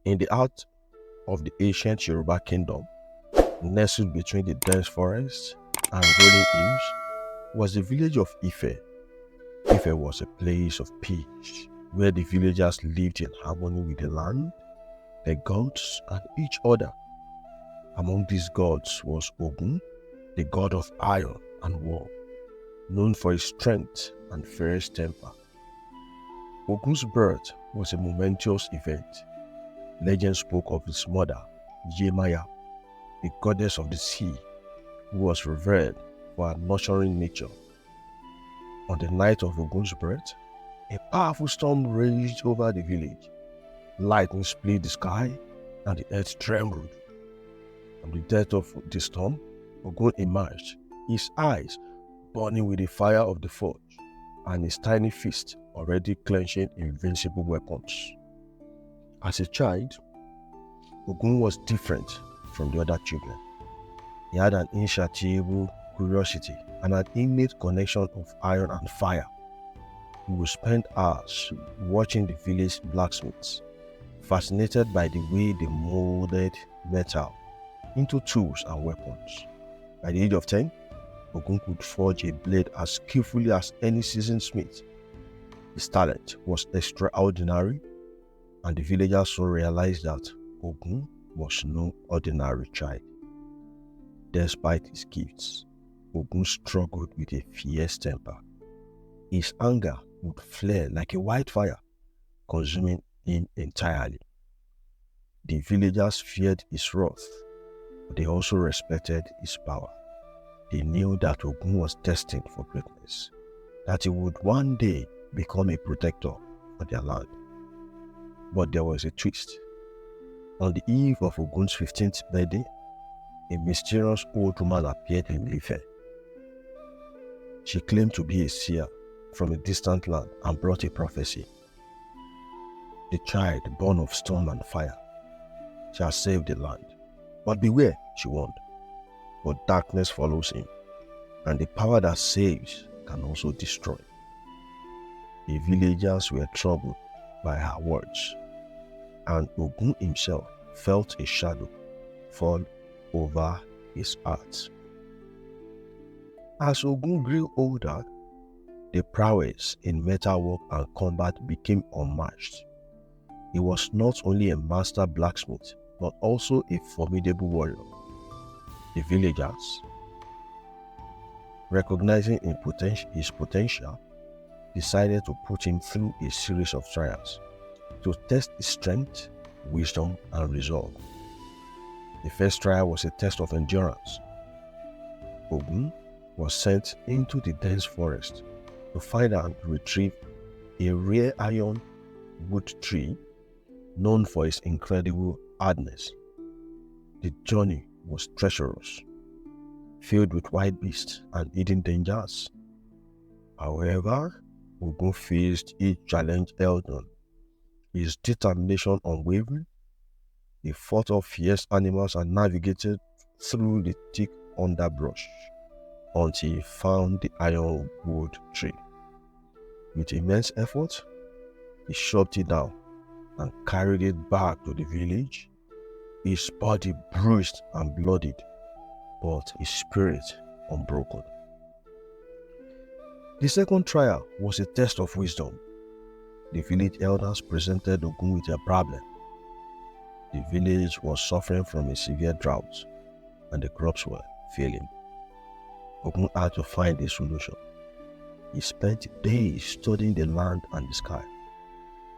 In the heart of the ancient Yoruba kingdom, nestled between the dense forests and rolling hills, was the village of Ife. Ife was a place of peace where the villagers lived in harmony with the land, the gods, and each other. Among these gods was Ògún, the god of iron and war, known for his strength and fierce temper. Ògún's birth was a momentous event. Legend spoke of his mother, Yemaya, the goddess of the sea, who was revered for her nurturing nature. On the night of Ògún's birth, a powerful storm raged over the village. Lightning split the sky and the earth trembled. From the depth of the storm, Ògún emerged, his eyes burning with the fire of the forge, and his tiny fist already clenching invincible weapons. As a child, Ògún was different from the other children. He had an insatiable curiosity and an innate connection of iron and fire. He would spend hours watching the village blacksmiths, fascinated by the way they molded metal into tools and weapons. By the age of 10, Ògún could forge a blade as skillfully as any seasoned smith. His talent was extraordinary, and the villagers soon realized that Ògún was no ordinary child. Despite his gifts, Ògún struggled with a fierce temper. His anger would flare like a wildfire, consuming him entirely. The villagers feared his wrath, but they also respected his power. They knew that Ògún was destined for greatness, that he would one day become a protector of their land. But there was a twist. On the eve of Ògún's 15th birthday, a mysterious old woman appeared in Ife. She claimed to be a seer from a distant land and brought a prophecy. The child born of storm and fire shall save the land. But beware, she warned, for darkness follows him, and the power that saves can also destroy. The villagers were troubled by her words, and Ògún himself felt a shadow fall over his heart. As Ògún grew older, the prowess in metalwork and combat became unmatched. He was not only a master blacksmith, but also a formidable warrior. The villagers, recognizing his potential, decided to put him through a series of trials to test his strength, wisdom, and resolve. The first trial was a test of endurance. Ògún was sent into the dense forest to find and retrieve a rare iron wood tree known for its incredible hardness. The journey was treacherous, filled with wild beasts and hidden dangers. However, Ògún faced each challenge head-on, his determination unwavering. He fought off fierce animals and navigated through the thick underbrush until he found the ironwood tree. With immense effort, he chopped it down and carried it back to the village, his body bruised and bloodied, but his spirit unbroken. The second trial was a test of wisdom. The village elders presented Ògún with a problem. The village was suffering from a severe drought, and the crops were failing. Ògún had to find a solution. He spent days studying the land and the sky,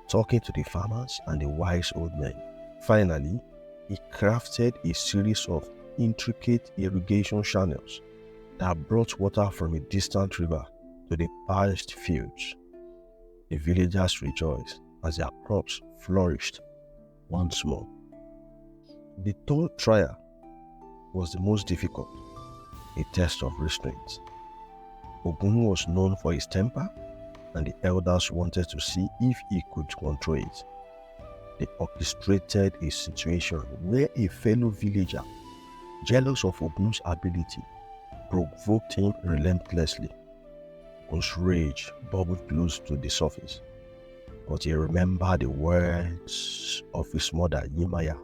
talking to the farmers and the wise old men. Finally, he crafted a series of intricate irrigation channels that brought water from a distant river to the parched fields. The villagers rejoiced as their crops flourished once more. The third trial was the most difficult, a test of restraint. Ògún was known for his temper, and the elders wanted to see if he could control it. They orchestrated a situation where a fellow villager, jealous of Ògún's ability, provoked him relentlessly. Ògún's rage bubbled close to the surface. but he remembered the words of his mother, Yimaya.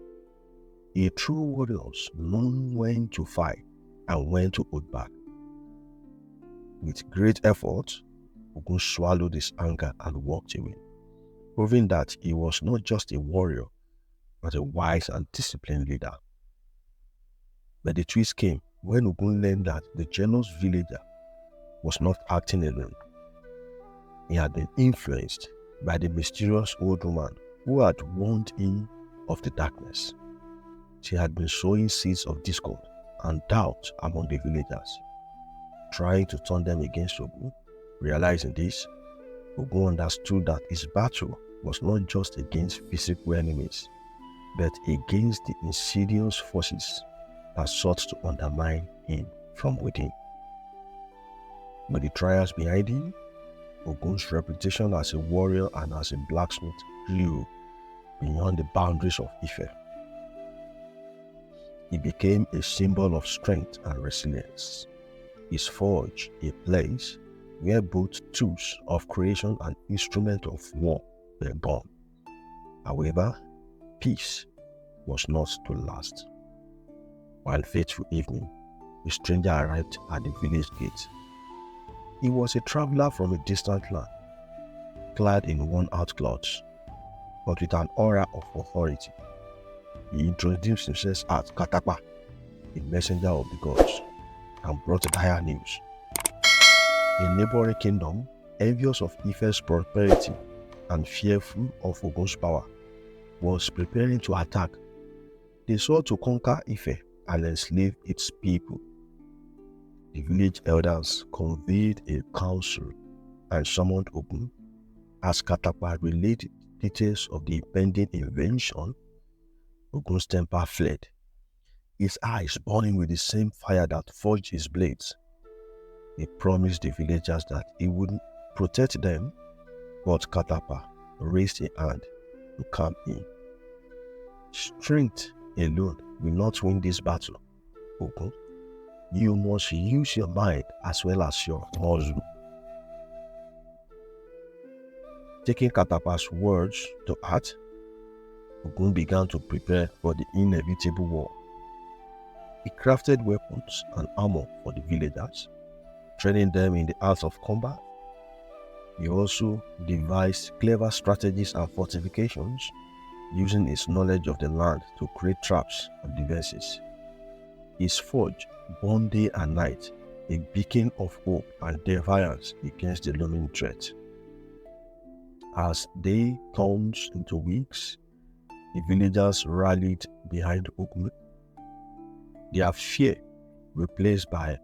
A true warrior knows when to fight and when to hold back. With great effort, Ògún swallowed his anger and walked away, proving that he was not just a warrior, but a wise and disciplined leader. But the twist came when Ògún learned that the jealous villager was not acting alone. He had been influenced by the mysterious old woman who had warned him of the darkness. She had been sowing seeds of discord and doubt among the villagers, trying to turn them against Ògún. Realizing this, Ògún understood that his battle was not just against physical enemies, but against the insidious forces that sought to undermine him from within. With the trials behind him, Ògún's reputation as a warrior and as a blacksmith grew beyond the boundaries of Ife. He became a symbol of strength and resilience. His forge a place where both tools of creation and instruments of war were born. However, peace was not to last. One fateful evening, a stranger arrived at the village gate. He was a traveler from a distant land, clad in worn-out clothes, but with an aura of authority. He introduced himself as Katapa, a messenger of the gods, and brought dire news. A neighboring kingdom, envious of Ife's prosperity and fearful of Ògún's power, was preparing to attack. They sought to conquer Ife and enslave its people. The village elders convened a council and summoned Ògún. As Katapa related details of the impending invasion, Ògún's temper fled, his eyes burning with the same fire that forged his blades. He promised the villagers that he would protect them, but Katapa raised a hand to calm him. Strength alone will not win this battle, Ògún. You must use your mind as well as your muscle. Taking Katapa's words to heart, Ògún began to prepare for the inevitable war. He crafted weapons and armor for the villagers, training them in the arts of combat. He also devised clever strategies and fortifications, using his knowledge of the land to create traps and defenses. His forge burned day and night, a beacon of hope and defiance against the looming threat. As day turned into weeks, the villagers rallied behind Ògún, their fear replaced by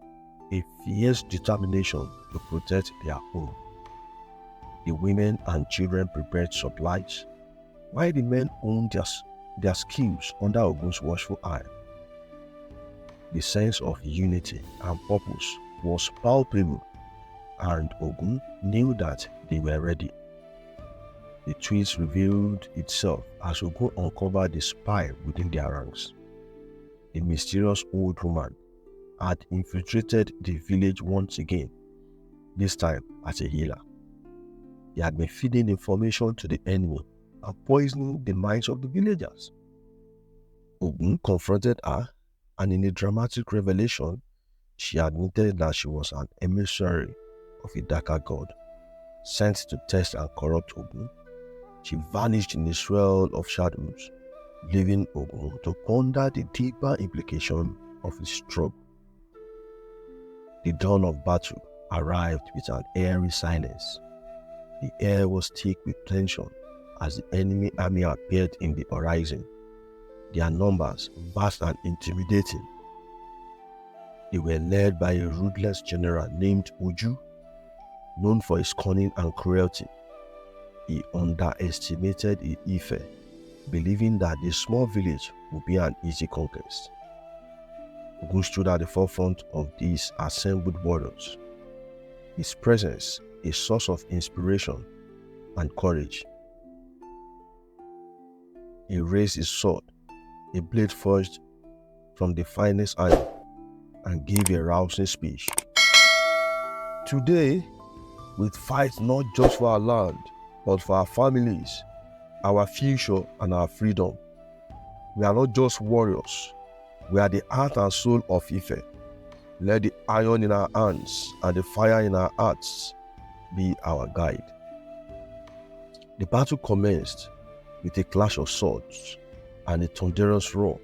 a fierce determination to protect their home. The women and children prepared supplies, while the men honed their skills under Ògún's watchful eye. The sense of unity and purpose was palpable, and Ògún knew that they were ready. The twist revealed itself as Ògún uncovered the spy within their ranks. The mysterious old woman had infiltrated the village once again, this time as a healer. He had been feeding information to the enemy and poisoning the minds of the villagers. Ògún confronted her, and in a dramatic revelation, she admitted that she was an emissary of a darker god, sent to test and corrupt Ògún. She vanished in a swirl of shadows, leaving Ògún to ponder the deeper implication of his struggle. The dawn of battle arrived with an eerie silence. The air was thick with tension as the enemy army appeared in the horizon, their numbers vast and intimidating. They were led by a ruthless general named Uju, known for his cunning and cruelty. He underestimated Ife, believing that the small village would be an easy conquest. Ògún stood at the forefront of these assembled warriors, his presence a source of inspiration and courage. He raised his sword, a blade forged from the finest iron, and gave a rousing speech. Today, we fight not just for our land, but for our families, our future, and our freedom. We are not just warriors. We are the heart and soul of Ife. Let the iron in our hands and the fire in our hearts be our guide. The battle commenced with a clash of swords and a thunderous roar.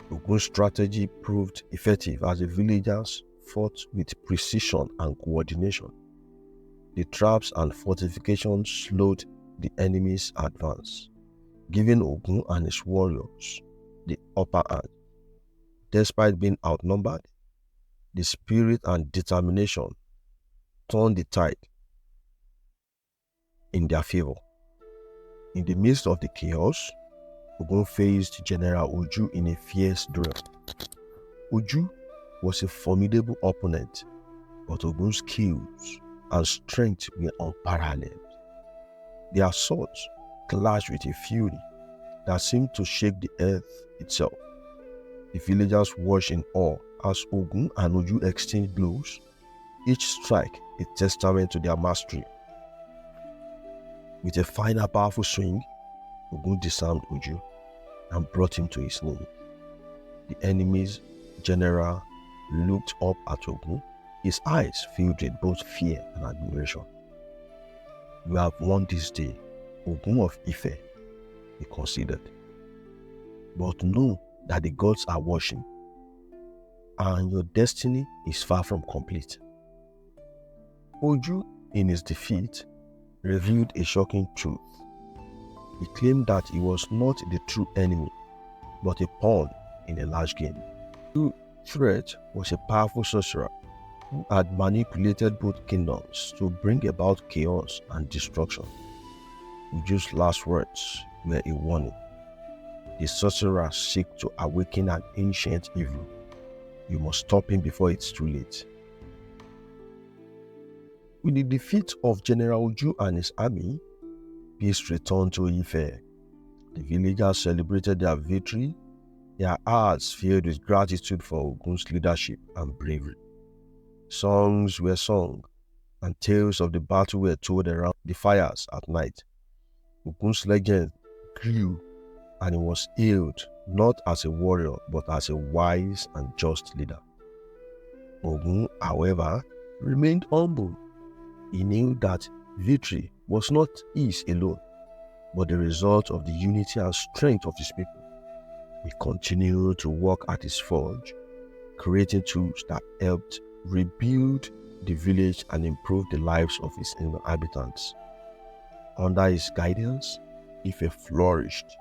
Ògún's strategy proved effective as the villagers fought with precision and coordination. The traps and fortifications slowed the enemy's advance, giving Ògún and his warriors the upper hand. Despite being outnumbered, the spirit and determination turned the tide in their favor. In the midst of the chaos, Ògún faced General Òjú in a fierce duel. Òjú was a formidable opponent, but Ògún's skills and strength were unparalleled. Their swords clashed with a fury that seemed to shake the earth itself. The villagers watched in awe as Ògún and Òjú exchanged blows, each strike a testament to their mastery. With a final powerful swing, Ògún disarmed Òjú and brought him to his knees. The enemy's general looked up at Ògún, his eyes filled with both fear and admiration. "You have won this day, Ògún of Ife," he considered. "But know that the gods are watching, and your destiny is far from complete." Òjú, in his defeat, revealed a shocking truth. He claimed that he was not the true enemy, but a pawn in a large game. Ògú's threat was a powerful sorcerer who had manipulated both kingdoms to bring about chaos and destruction. Òjú's last words were a warning. The sorcerer seeks to awaken an ancient evil. You must stop him before it's too late. With the defeat of General Òjú and his army, peace returned to Ife. The villagers celebrated their victory, their hearts filled with gratitude for Ògún's leadership and bravery. Songs were sung, and tales of the battle were told around the fires at night. Ògún's legend grew, and he was hailed not as a warrior but as a wise and just leader. Ògún, however, remained humble. He knew that victory was not his alone, but the result of the unity and strength of his people. He continued to work at his forge, creating tools that helped rebuild the village and improve the lives of its inhabitants. Under his guidance, Ife flourished,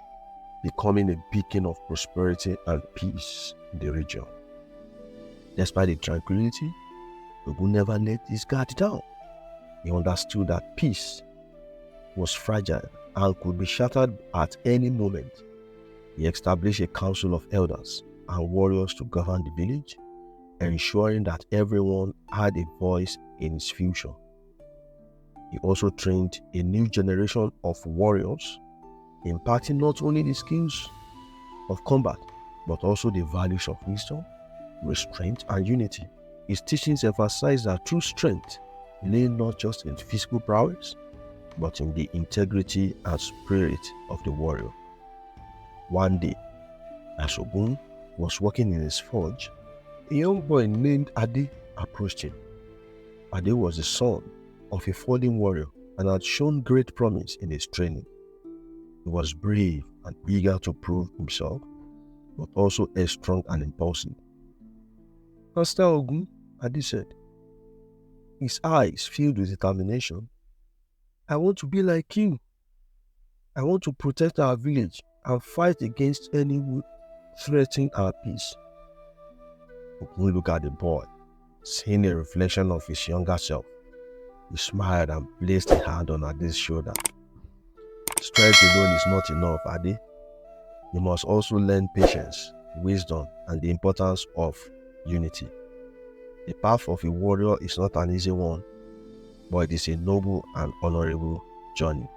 becoming a beacon of prosperity and peace in the region. Despite the tranquility, Ògún never let his guard down. He understood that peace was fragile and could be shattered at any moment. He established a council of elders and warriors to govern the village, ensuring that everyone had a voice in its future. He also trained a new generation of warriors, imparting not only the skills of combat, but also the values of wisdom, restraint, and unity. His teachings emphasized that true strength lay not just in physical prowess, but in the integrity and spirit of the warrior. One day, as Ògún was working in his forge, a young boy named Ade approached him. Ade was the son of a fallen warrior and had shown great promise in his training. He was brave and eager to prove himself, but also headstrong and impulsive. "Master Ògún," Ade said, his eyes filled with determination, "I want to be like you. I want to protect our village and fight against any who threaten our peace." Ògún looked at the boy, seeing a reflection of his younger self. He smiled and placed a hand on Ade's shoulder. "Strength alone is not enough, Ade. You must also learn patience, wisdom, and the importance of unity. The path of a warrior is not an easy one, but it is a noble and honorable journey."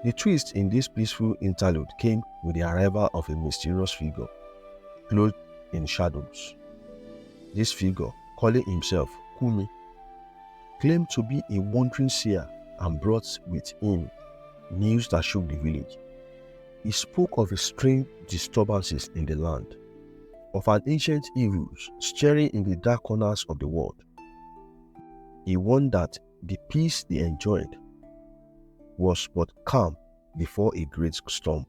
The twist in this peaceful interlude came with the arrival of a mysterious figure, clothed in shadows. This figure, calling himself Kumi, claimed to be a wandering seer and brought with him news that shook the village. He spoke of strange disturbances in the land, of an ancient evil stirring in the dark corners of the world. He warned that the peace they enjoyed was but calm before a great storm.